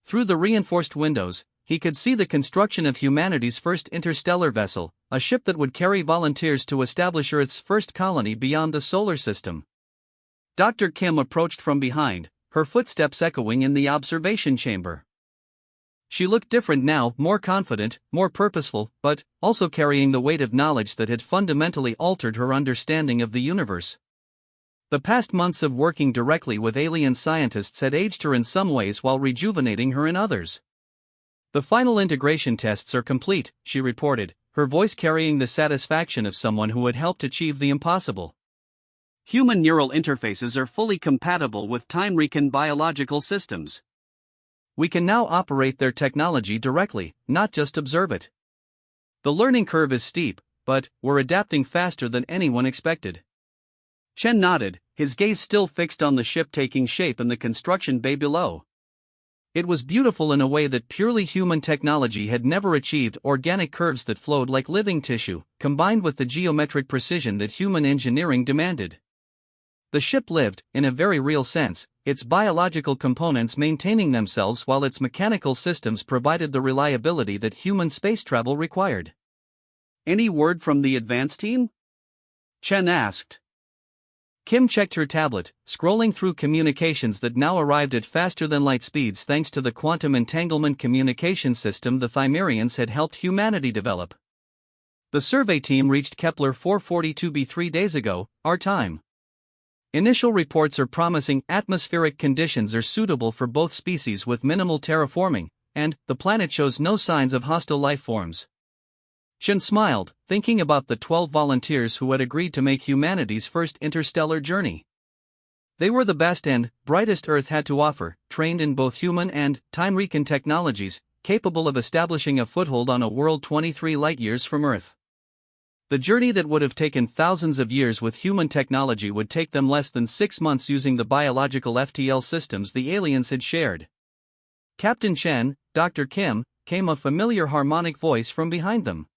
Through the reinforced windows, he could see the construction of humanity's first interstellar vessel, a ship that would carry volunteers to establish Earth's first colony beyond the solar system. Dr. Kim approached from behind, her footsteps echoing in the observation chamber. She looked different now, more confident, more purposeful, but also carrying the weight of knowledge that had fundamentally altered her understanding of the universe. The past months of working directly with alien scientists had aged her in some ways while rejuvenating her in others. The final integration tests are complete, she reported, her voice carrying the satisfaction of someone who had helped achieve the impossible. Human neural interfaces are fully compatible with time-recon biological systems. We can now operate their technology directly, not just observe it. The learning curve is steep, but we're adapting faster than anyone expected. Chen nodded, his gaze still fixed on the ship taking shape in the construction bay below. It was beautiful in a way that purely human technology had never achieved, organic curves that flowed like living tissue, combined with the geometric precision that human engineering demanded. The ship lived, in a very real sense, its biological components maintaining themselves while its mechanical systems provided the reliability that human space travel required. "Any word from the advance team?" Chen asked. Kim checked her tablet, scrolling through communications that now arrived at faster than light speeds thanks to the quantum entanglement communication system the Thymerians had helped humanity develop. "The survey team reached Kepler 442b 3 days ago, our time. Initial reports are promising. Atmospheric conditions are suitable for both species with minimal terraforming, and the planet shows no signs of hostile life forms." Chen smiled, thinking about the 12 volunteers who had agreed to make humanity's first interstellar journey. They were the best and brightest Earth had to offer, trained in both human and time-recon technologies, capable of establishing a foothold on a world 23 light-years from Earth. The journey that would have taken thousands of years with human technology would take them less than 6 months using the biological FTL systems the aliens had shared. "Captain Chen, Dr. Kim," came a familiar harmonic voice from behind them.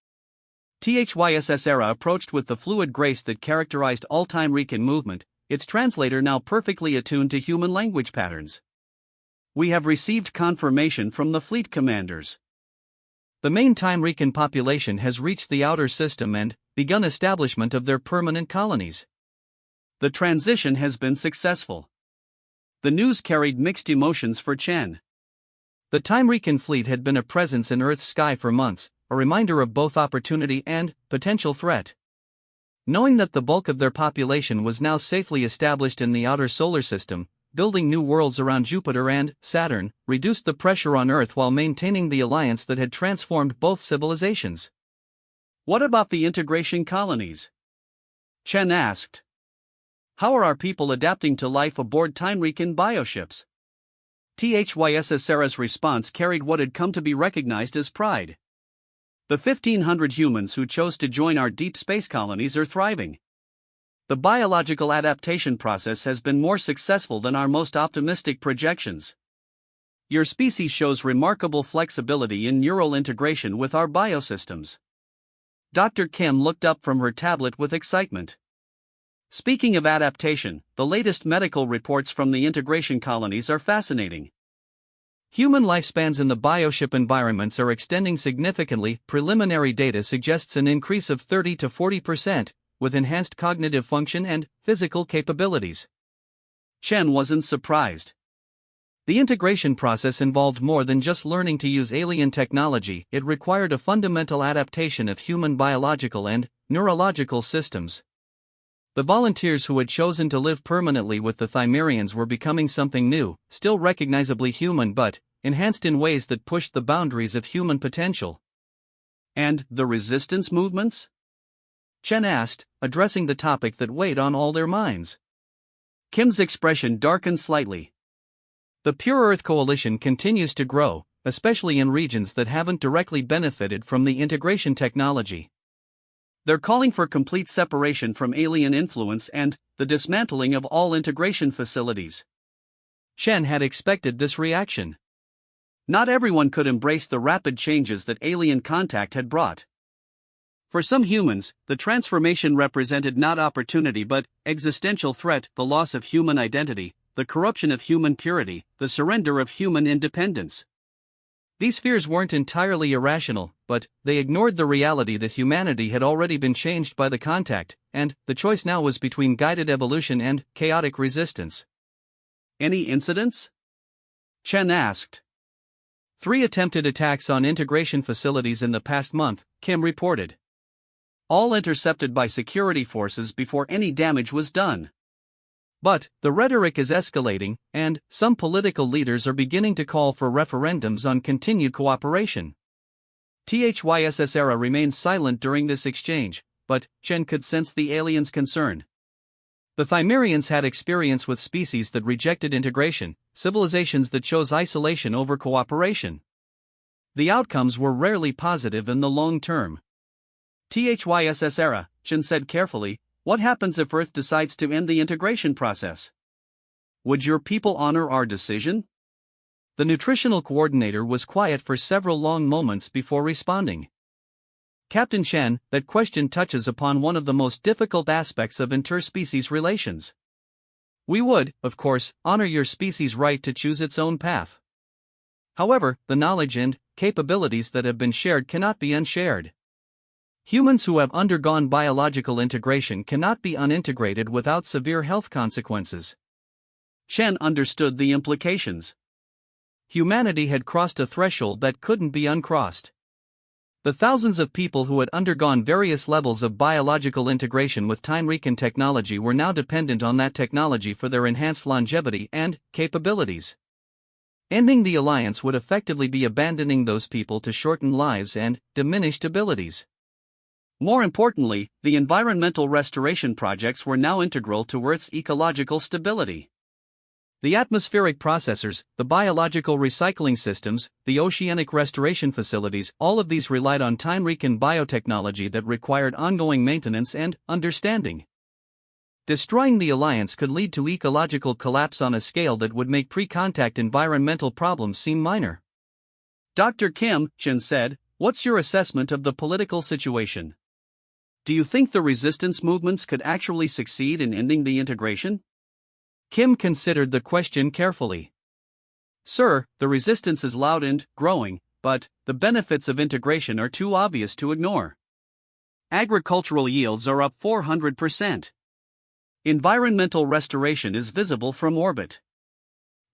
THYSS Era approached with the fluid grace that characterized all-time recon movement, its translator now perfectly attuned to human language patterns. "We have received confirmation from the fleet commanders. The main time recon population has reached the outer system and begun establishment of their permanent colonies. The transition has been successful." The news carried mixed emotions for Chen. The time recon fleet had been a presence in Earth's sky for months, a reminder of both opportunity and potential threat. Knowing that the bulk of their population was now safely established in the outer solar system, building new worlds around Jupiter and Saturn reduced the pressure on Earth while maintaining the alliance that had transformed both civilizations. "What about the integration colonies?" Chen asked. "How are our people adapting to life aboard time-recon bioships?" THYSS Era's response carried what had come to be recognized as pride. "The 1,500 humans who chose to join our deep space colonies are thriving. The biological adaptation process has been more successful than our most optimistic projections. Your species shows remarkable flexibility in neural integration with our biosystems." Dr. Kim looked up from her tablet with excitement. "Speaking of adaptation, the latest medical reports from the integration colonies are fascinating. Human lifespans in the bioship environments are extending significantly. Preliminary data suggests an increase of 30 to 40%, with enhanced cognitive function and physical capabilities." Chen wasn't surprised. The integration process involved more than just learning to use alien technology. It required a fundamental adaptation of human biological and neurological systems. The volunteers who had chosen to live permanently with the Thymerians were becoming something new, still recognizably human but enhanced in ways that pushed the boundaries of human potential. "And the resistance movements?" Chen asked, addressing the topic that weighed on all their minds. Kim's expression darkened slightly. "The Pure Earth Coalition continues to grow, especially in regions that haven't directly benefited from the integration technology. They're calling for complete separation from alien influence and the dismantling of all integration facilities." Chen had expected this reaction. Not everyone could embrace the rapid changes that alien contact had brought. For some humans, the transformation represented not opportunity but existential threat: the loss of human identity, the corruption of human purity, the surrender of human independence. These fears weren't entirely irrational, but they ignored the reality that humanity had already been changed by the contact, and the choice now was between guided evolution and chaotic resistance. "Any incidents?" Chen asked. 3 attempted attacks on integration facilities in the past month, Kim reported. All intercepted by security forces before any damage was done. But the rhetoric is escalating, and some political leaders are beginning to call for referendums on continued cooperation. THYSS Era remained silent during this exchange, but Chen could sense the aliens' concern. The Thymerians had experience with species that rejected integration, civilizations that chose isolation over cooperation. The outcomes were rarely positive in the long term. THYSS Chen said carefully, what happens if Earth decides to end the integration process? Would your people honor our decision? The nutritional coordinator was quiet for several long moments before responding. Captain Chen, that question touches upon one of the most difficult aspects of interspecies relations. We would, of course, honor your species' right to choose its own path. However, the knowledge and capabilities that have been shared cannot be unshared. Humans who have undergone biological integration cannot be unintegrated without severe health consequences. Chen understood the implications. Humanity had crossed a threshold that couldn't be uncrossed. The thousands of people who had undergone various levels of biological integration with time-recon technology were now dependent on that technology for their enhanced longevity and capabilities. Ending the alliance would effectively be abandoning those people to shortened lives and diminished abilities. More importantly, the environmental restoration projects were now integral to Earth's ecological stability. The atmospheric processors, the biological recycling systems, the oceanic restoration facilities, all of these relied on time-recon biotechnology that required ongoing maintenance and understanding. Destroying the alliance could lead to ecological collapse on a scale that would make pre-contact environmental problems seem minor. Dr. Kim, Chen said, what's your assessment of the political situation? Do you think the resistance movements could actually succeed in ending the integration? Kim considered the question carefully. Sir, the resistance is loud and growing, but the benefits of integration are too obvious to ignore. Agricultural yields are up 400%. Environmental restoration is visible from orbit.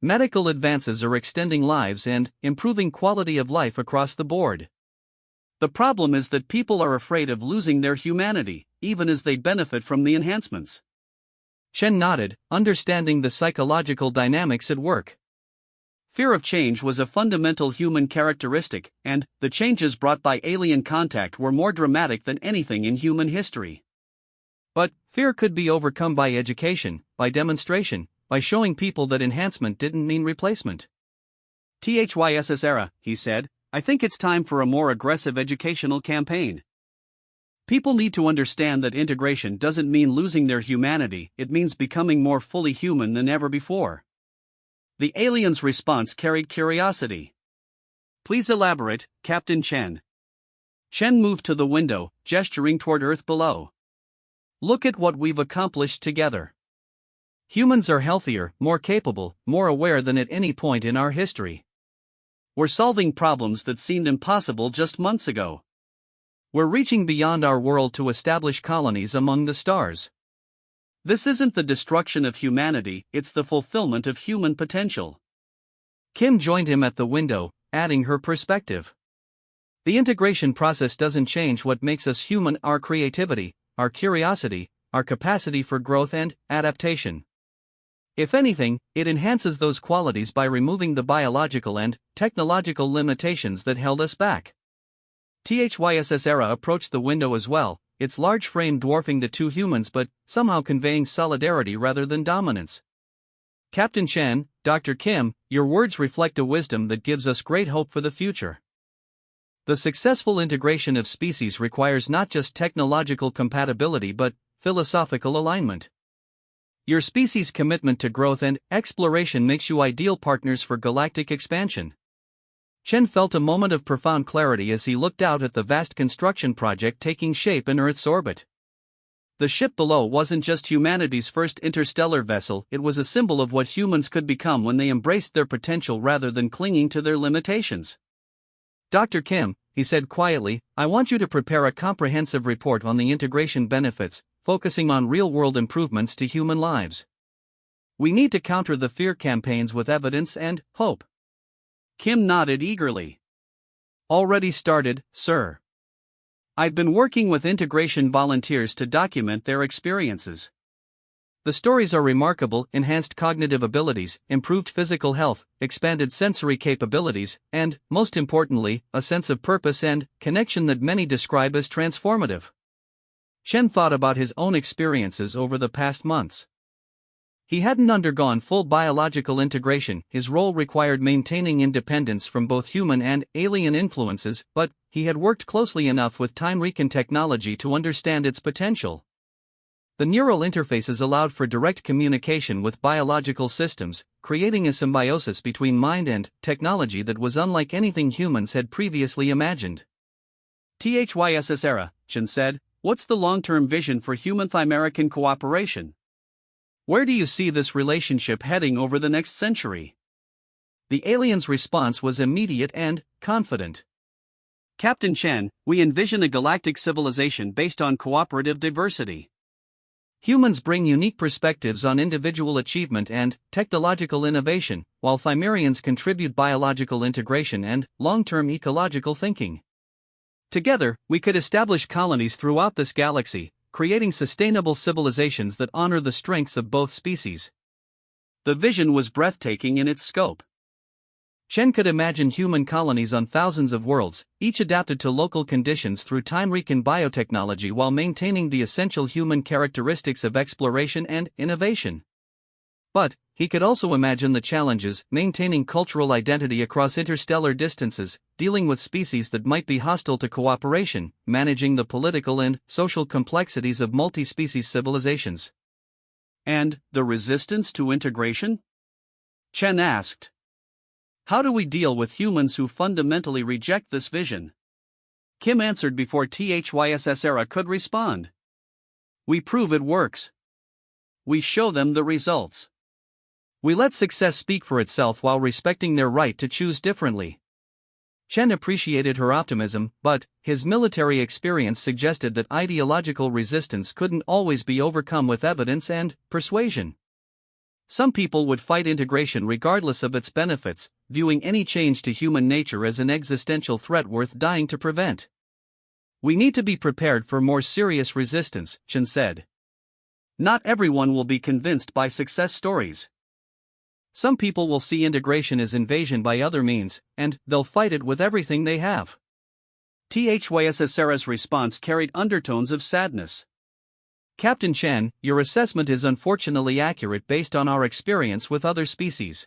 Medical advances are extending lives and improving quality of life across the board. The problem is that people are afraid of losing their humanity, even as they benefit from the enhancements. Chen nodded, understanding the psychological dynamics at work. Fear of change was a fundamental human characteristic, and the changes brought by alien contact were more dramatic than anything in human history. But fear could be overcome by education, by demonstration, by showing people that enhancement didn't mean replacement. THYSS he said, I think it's time for a more aggressive educational campaign. People need to understand that integration doesn't mean losing their humanity, it means becoming more fully human than ever before. The aliens' response carried curiosity. Please elaborate, Captain Chen. Chen moved to the window, gesturing toward Earth below. Look at what we've accomplished together. Humans are healthier, more capable, more aware than at any point in our history. We're solving problems that seemed impossible just months ago. We're reaching beyond our world to establish colonies among the stars. This isn't the destruction of humanity, it's the fulfillment of human potential. Kim joined him at the window, adding her perspective. The integration process doesn't change what makes us human: our creativity, our curiosity, our capacity for growth and adaptation. If anything, it enhances those qualities by removing the biological and technological limitations that held us back. THYSS approached the window as well, its large frame dwarfing the two humans but somehow conveying solidarity rather than dominance. Captain Chen, Dr. Kim, your words reflect a wisdom that gives us great hope for the future. The successful integration of species requires not just technological compatibility but philosophical alignment. Your species' commitment to growth and exploration makes you ideal partners for galactic expansion. Chen felt a moment of profound clarity as he looked out at the vast construction project taking shape in Earth's orbit. The ship below wasn't just humanity's first interstellar vessel, it was a symbol of what humans could become when they embraced their potential rather than clinging to their limitations. Dr. Kim, he said quietly, I want you to prepare a comprehensive report on the integration benefits, focusing on real-world improvements to human lives. We need to counter the fear campaigns with evidence and hope. Kim nodded eagerly. Already started, sir. I've been working with integration volunteers to document their experiences. The stories are remarkable: enhanced cognitive abilities, improved physical health, expanded sensory capabilities, and, most importantly, a sense of purpose and connection that many describe as transformative. Chen thought about his own experiences over the past months. He hadn't undergone full biological integration, his role required maintaining independence from both human and alien influences, but he had worked closely enough with time-recon technology to understand its potential. The neural interfaces allowed for direct communication with biological systems, creating a symbiosis between mind and technology that was unlike anything humans had previously imagined. THYSSERA, Chen said, what's the long-term vision for human-Thymerican cooperation? Where do you see this relationship heading over the next century? The alien's response was immediate and confident. Captain Chen, we envision a galactic civilization based on cooperative diversity. Humans bring unique perspectives on individual achievement and technological innovation, while Thymerians contribute biological integration and long-term ecological thinking. Together, we could establish colonies throughout this galaxy, creating sustainable civilizations that honor the strengths of both species. The vision was breathtaking in its scope. Chen could imagine human colonies on thousands of worlds, each adapted to local conditions through time-recon biotechnology while maintaining the essential human characteristics of exploration and innovation. But he could also imagine the challenges: maintaining cultural identity across interstellar distances, dealing with species that might be hostile to cooperation, managing the political and social complexities of multi-species civilizations. And the resistance to integration? Chen asked. How do we deal with humans who fundamentally reject this vision? Kim answered before THYSSERA could respond. We prove it works. We show them the results. We let success speak for itself while respecting their right to choose differently. Chen appreciated her optimism, but his military experience suggested that ideological resistance couldn't always be overcome with evidence and persuasion. Some people would fight integration regardless of its benefits, viewing any change to human nature as an existential threat worth dying to prevent. We need to be prepared for more serious resistance, Chen said. Not everyone will be convinced by success stories. Some people will see integration as invasion by other means, and they'll fight it with everything they have. THYSSERA's response carried undertones of sadness. Captain Chen, your assessment is unfortunately accurate based on our experience with other species.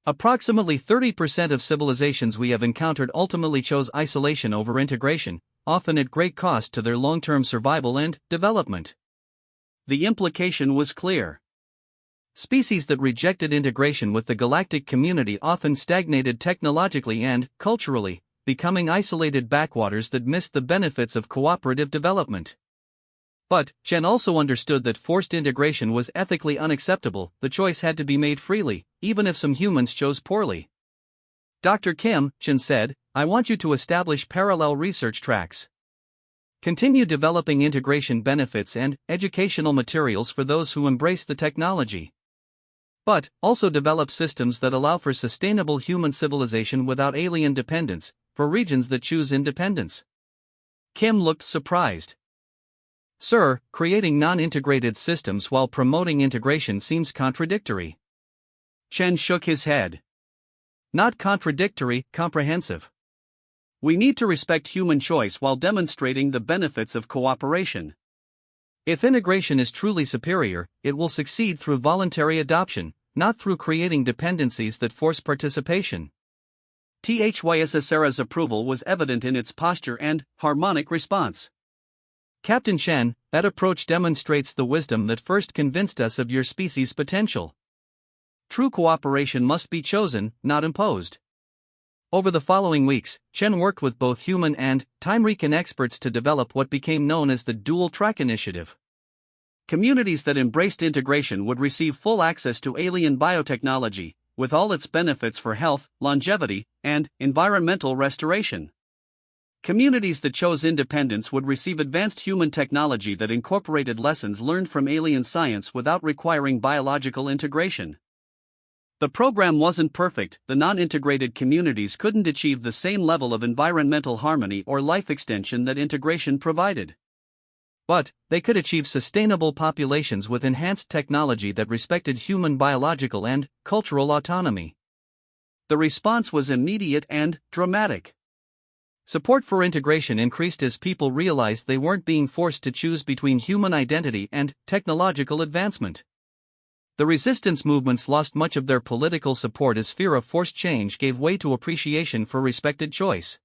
Approximately 30% of civilizations we have encountered ultimately chose isolation over integration, often at great cost to their long-term survival and development. The implication was clear. Species that rejected integration with the galactic community often stagnated technologically and culturally, becoming isolated backwaters that missed the benefits of cooperative development. But Chen also understood that forced integration was ethically unacceptable. The choice had to be made freely, even if some humans chose poorly. Dr. Kim, Chen said, I want you to establish parallel research tracks. Continue developing integration benefits and educational materials for those who embrace the technology. But also develop systems that allow for sustainable human civilization without alien dependence, for regions that choose independence. Kim looked surprised. Sir, creating non-integrated systems while promoting integration seems contradictory. Chen shook his head. Not contradictory, comprehensive. We need to respect human choice while demonstrating the benefits of cooperation. If integration is truly superior, it will succeed through voluntary adoption, not through creating dependencies that force participation. THYSSERA's approval was evident in its posture and harmonic response. Captain Chen, that approach demonstrates the wisdom that first convinced us of your species' potential. True cooperation must be chosen, not imposed. Over the following weeks, Chen worked with both human and time-recon experts to develop what became known as the Dual Track Initiative. Communities that embraced integration would receive full access to alien biotechnology, with all its benefits for health, longevity, and environmental restoration. Communities that chose independence would receive advanced human technology that incorporated lessons learned from alien science without requiring biological integration. The program wasn't perfect. The non-integrated communities couldn't achieve the same level of environmental harmony or life extension that integration provided. But they could achieve sustainable populations with enhanced technology that respected human biological and cultural autonomy. The response was immediate and dramatic. Support for integration increased as people realized they weren't being forced to choose between human identity and technological advancement. The resistance movements lost much of their political support as fear of forced change gave way to appreciation for respected choice.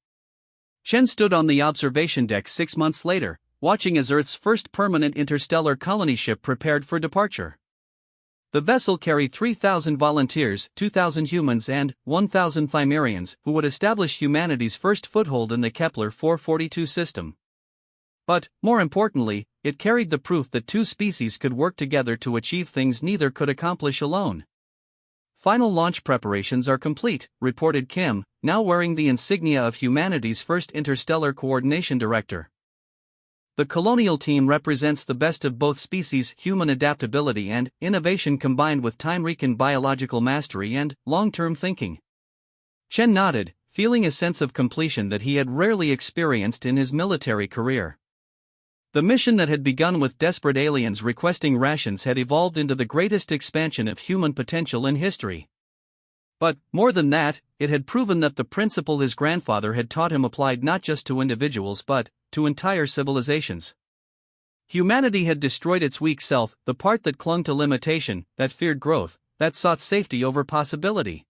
Chen stood on the observation deck 6 months later, watching as Earth's first permanent interstellar colony ship prepared for departure. The vessel carried 3,000 volunteers, 2,000 humans and 1,000 Thymerians, who would establish humanity's first foothold in the Kepler 442 system. But, more importantly, it carried the proof that two species could work together to achieve things neither could accomplish alone. Final launch preparations are complete, reported Kim, now wearing the insignia of humanity's first interstellar coordination director. The colonial team represents the best of both species, human adaptability and innovation combined with time-recon biological mastery and long-term thinking. Chen nodded, feeling a sense of completion that he had rarely experienced in his military career. The mission that had begun with desperate aliens requesting rations had evolved into the greatest expansion of human potential in history. But, more than that, it had proven that the principle his grandfather had taught him applied not just to individuals but to entire civilizations. Humanity had destroyed its weak self, the part that clung to limitation, that feared growth, that sought safety over possibility.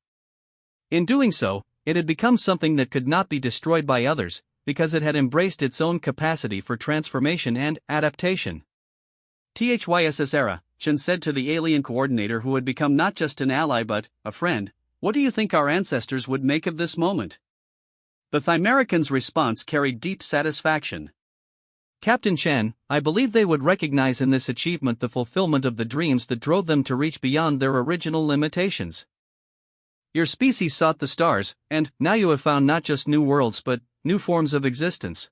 In doing so, it had become something that could not be destroyed by others, because it had embraced its own capacity for transformation and adaptation. "THYSS, Chen said to the alien coordinator who had become not just an ally but a friend, "What do you think our ancestors would make of this moment?" The Thymerican's response carried deep satisfaction. "Captain Chen, I believe they would recognize in this achievement the fulfillment of the dreams that drove them to reach beyond their original limitations. Your species sought the stars, and now you have found not just new worlds but new forms of existence."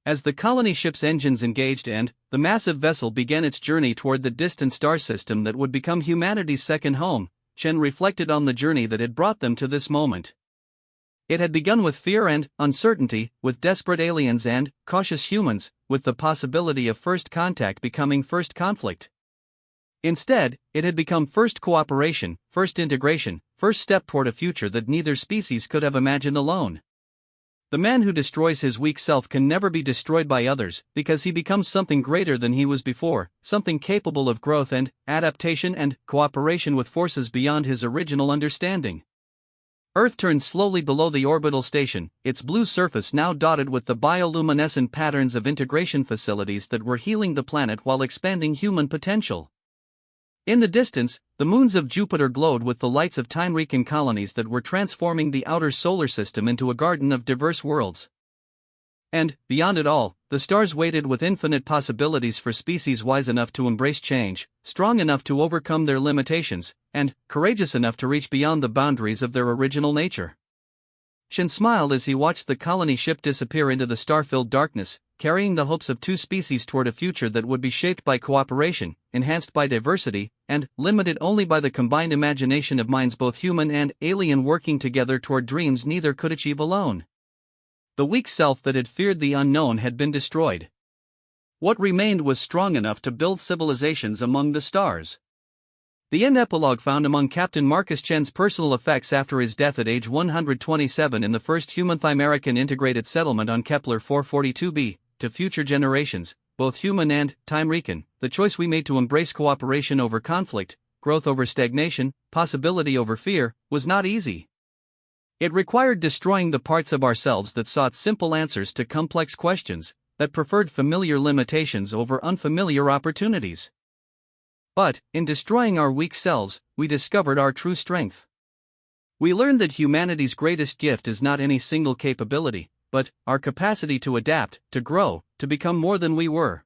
As the colony ship's engines engaged and the massive vessel began its journey toward the distant star system that would become humanity's second home, Chen reflected on the journey that had brought them to this moment. It had begun with fear and uncertainty, with desperate aliens and cautious humans, with the possibility of first contact becoming first conflict. Instead, it had become first cooperation, first integration, first step toward a future that neither species could have imagined alone. The man who destroys his weak self can never be destroyed by others, because he becomes something greater than he was before, something capable of growth and adaptation and cooperation with forces beyond his original understanding. Earth turned slowly below the orbital station, its blue surface now dotted with the bioluminescent patterns of integration facilities that were healing the planet while expanding human potential. In the distance, the moons of Jupiter glowed with the lights of time-recon colonies that were transforming the outer solar system into a garden of diverse worlds. And, beyond it all, the stars waited with infinite possibilities for species wise enough to embrace change, strong enough to overcome their limitations, and courageous enough to reach beyond the boundaries of their original nature. Chen smiled as he watched the colony ship disappear into the star-filled darkness, carrying the hopes of two species toward a future that would be shaped by cooperation, enhanced by diversity, and limited only by the combined imagination of minds both human and alien working together toward dreams neither could achieve alone. The weak self that had feared the unknown had been destroyed. What remained was strong enough to build civilizations among the stars. The end epilogue found among Captain Marcus Chen's personal effects after his death at age 127 in the first human Thymerican integrated settlement on Kepler 442b, to future generations, both human and time-recon, the choice we made to embrace cooperation over conflict, growth over stagnation, possibility over fear, was not easy. It required destroying the parts of ourselves that sought simple answers to complex questions, that preferred familiar limitations over unfamiliar opportunities. But, in destroying our weak selves, we discovered our true strength. We learned that humanity's greatest gift is not any single capability, but our capacity to adapt, to grow, to become more than we were.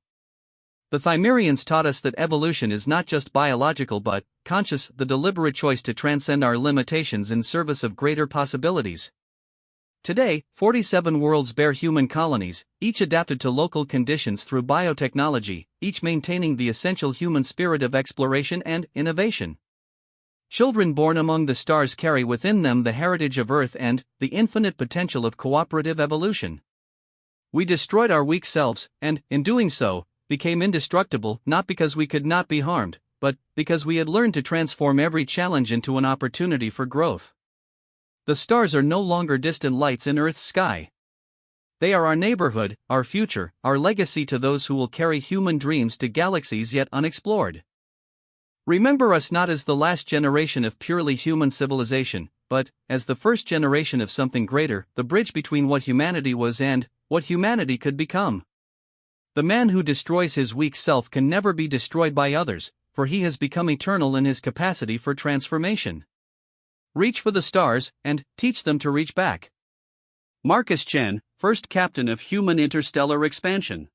The Thymerians taught us that evolution is not just biological but conscious, the deliberate choice to transcend our limitations in service of greater possibilities. Today, 47 worlds bear human colonies, each adapted to local conditions through biotechnology, each maintaining the essential human spirit of exploration and innovation. Children born among the stars carry within them the heritage of Earth and the infinite potential of cooperative evolution. We destroyed our weak selves, and, in doing so, became indestructible not because we could not be harmed, but because we had learned to transform every challenge into an opportunity for growth. The stars are no longer distant lights in Earth's sky. They are our neighborhood, our future, our legacy to those who will carry human dreams to galaxies yet unexplored. Remember us not as the last generation of purely human civilization, but, as the first generation of something greater, the bridge between what humanity was and what humanity could become. The man who destroys his weak self can never be destroyed by others, for he has become eternal in his capacity for transformation. Reach for the stars, and teach them to reach back. Marcus Chen, first captain of human interstellar expansion.